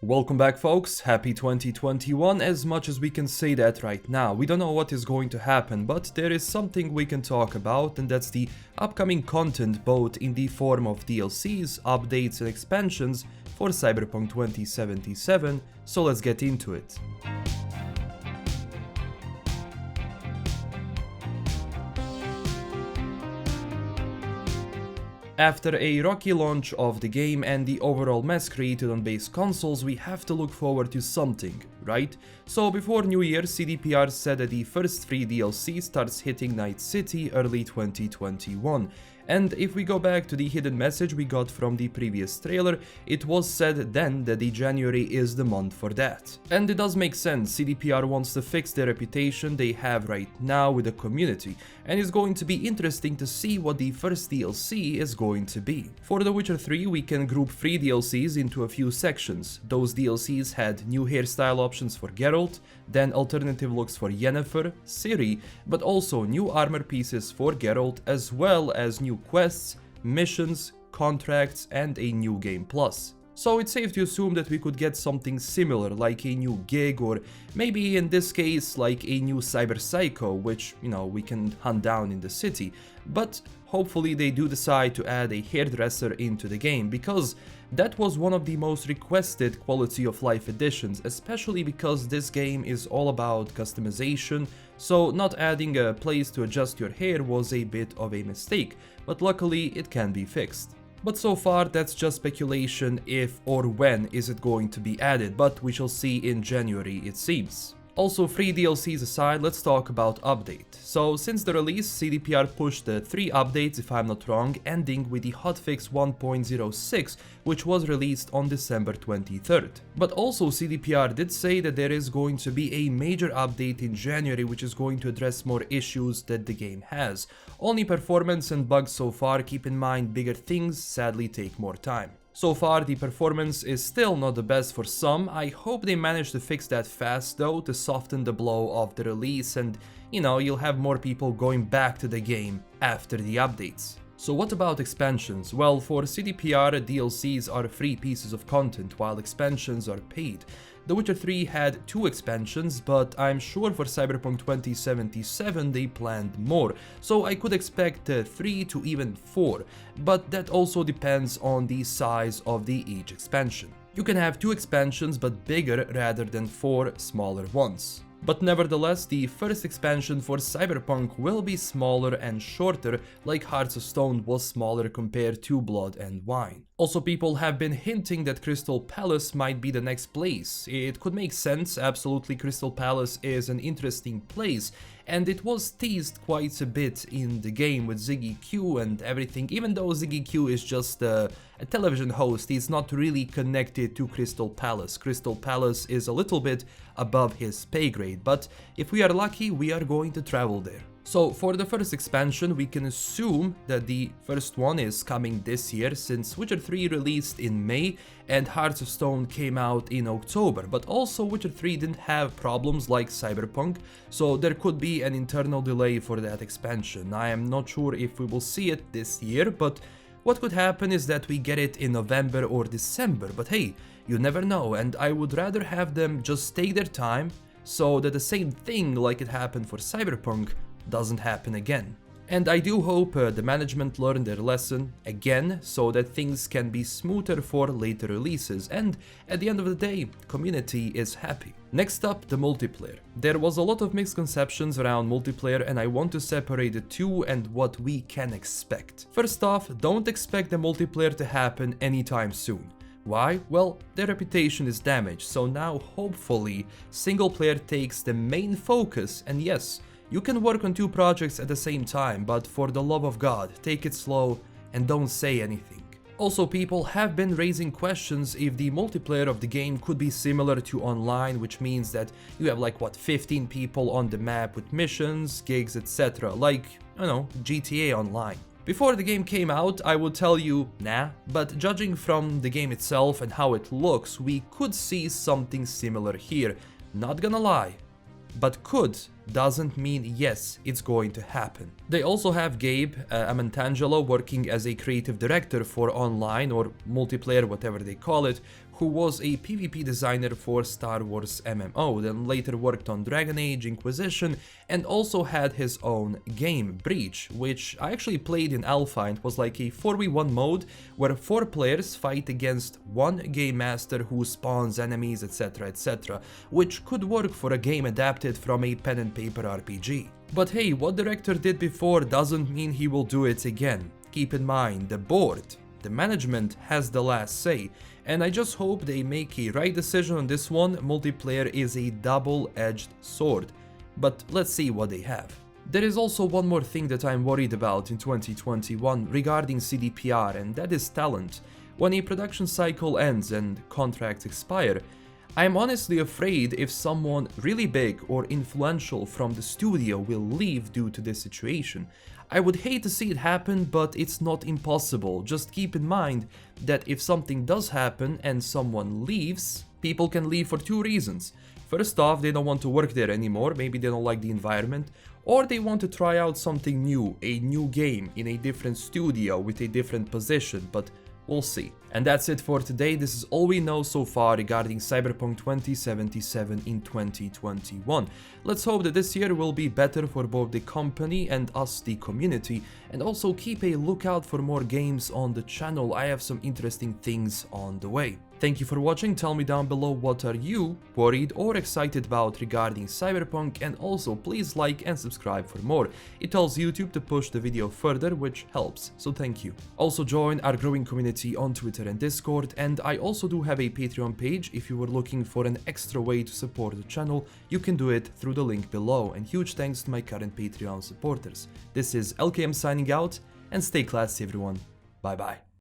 Welcome back, folks. Happy 2021. As much as we can say that right now, we don't know what is going to happen, but there is something we can talk about, and that's the upcoming content, both in the form of DLCs, updates and expansions for Cyberpunk 2077, so let's get into it. After a rocky launch of the game and the overall mess created on base consoles, we have to look forward to something, right? So before New Year, CDPR said that the first free DLC starts hitting Night City early 2021. And if we go back to the hidden message we got from the previous trailer, it was said then that the January is the month for that. And it does make sense, CDPR wants to fix the reputation they have right now with the community, and it's going to be interesting to see what the first DLC is going to be. For The Witcher 3, we can group free DLCs into a few sections. Those DLCs had new hairstyle options for Geralt, then alternative looks for Yennefer, Ciri, but also new armor pieces for Geralt, as well as new quests, missions, contracts, and a new game plus. So it's safe to assume that we could get something similar, like a new gig, or maybe in this case like a new cyber psycho, which, we can hunt down in the city. But hopefully they do decide to add a hairdresser into the game, because that was one of the most requested quality of life additions, especially because this game is all about customization, so not adding a place to adjust your hair was a bit of a mistake, but luckily it can be fixed. But so far that's just speculation if or when is it going to be added, but we shall see in January it seems. Also, free DLCs aside, let's talk about update. So since the release, CDPR pushed 3 updates if I'm not wrong, ending with the hotfix 1.06, which was released on December 23rd. But also CDPR did say that there is going to be a major update in January which is going to address more issues that the game has. Only performance and bugs so far, keep in mind bigger things sadly take more time. So far, the performance is still not the best for some. I hope they manage to fix that fast though, to soften the blow of the release, and you'll have more people going back to the game after the updates. So what about expansions? Well, for CDPR, DLCs are free pieces of content, while expansions are paid. The Witcher 3 had 2 expansions, but I'm sure for Cyberpunk 2077 they planned more, so I could expect 3 to even 4, but that also depends on the size of each expansion. You can have 2 expansions but bigger rather than 4 smaller ones. But nevertheless, the first expansion for Cyberpunk will be smaller and shorter, like Hearts of Stone was smaller compared to Blood and Wine. Also, people have been hinting that Crystal Palace might be the next place. It could make sense, absolutely. Crystal Palace is an interesting place, and it was teased quite a bit in the game with Ziggy Q and everything. Even though Ziggy Q is just a television host, he's not really connected to Crystal Palace. Crystal Palace is a little bit above his pay grade, but if we are lucky, we are going to travel there. So for the first expansion, we can assume that the first one is coming this year, since Witcher 3 released in May and Hearts of Stone came out in October, but also Witcher 3 didn't have problems like Cyberpunk, so there could be an internal delay for that expansion. I am not sure if we will see it this year, but what could happen is that we get it in November or December, but hey, you never know, and I would rather have them just take their time so that the same thing like it happened for Cyberpunk doesn't happen again. And I do hope the management learned their lesson again, so that things can be smoother for later releases, and at the end of the day, community is happy. Next up, the multiplayer. There was a lot of misconceptions around multiplayer, and I want to separate the two and what we can expect. First off, don't expect the multiplayer to happen anytime soon. Why? Well, their reputation is damaged, so now hopefully single player takes the main focus, and yes, you can work on 2 projects at the same time, but for the love of God, take it slow and don't say anything. Also, people have been raising questions if the multiplayer of the game could be similar to online, which means that you have 15 people on the map with missions, gigs, etc. Like, GTA Online. Before the game came out, I would tell you, nah, but judging from the game itself and how it looks, we could see something similar here. Not gonna lie. But could doesn't mean yes, it's going to happen. They also have Gabe Amantangelo working as a creative director for online or multiplayer, whatever they call it, who was a PvP designer for Star Wars MMO, then later worked on Dragon Age Inquisition, and also had his own game, Breach, which I actually played in alpha and was like a 4v1 mode where 4 players fight against one game master who spawns enemies, etc, etc, which could work for a game adapted from a pen and paper RPG. But hey, what director did before doesn't mean he will do it again. Keep in mind, the board, the management has the last say, and I just hope they make a right decision on this one. Multiplayer is a double-edged sword, but let's see what they have. There is also one more thing that I'm worried about in 2021 regarding CDPR, and that is talent. When a production cycle ends and contracts expire, I'm honestly afraid if someone really big or influential from the studio will leave due to this situation. I would hate to see it happen, but it's not impossible. Just keep in mind that if something does happen and someone leaves, people can leave for 2 reasons. First off, they don't want to work there anymore, maybe they don't like the environment, or they want to try out something new, a new game in a different studio with a different position, but we'll see. And that's it for today. This is all we know so far regarding Cyberpunk 2077 in 2021. Let's hope that this year will be better for both the company and us, the community, and also keep a lookout for more games on the channel. I have some interesting things on the way. Thank you for watching. Tell me down below what are you worried or excited about regarding Cyberpunk, and also please like and subscribe for more. It tells YouTube to push the video further, which helps, so thank you. Also join our growing community on Twitter and Discord, and I also do have a Patreon page. If you were looking for an extra way to support the channel, you can do it through the link below, and huge thanks to my current Patreon supporters. This is LKM signing out, and stay classy everyone. Bye bye.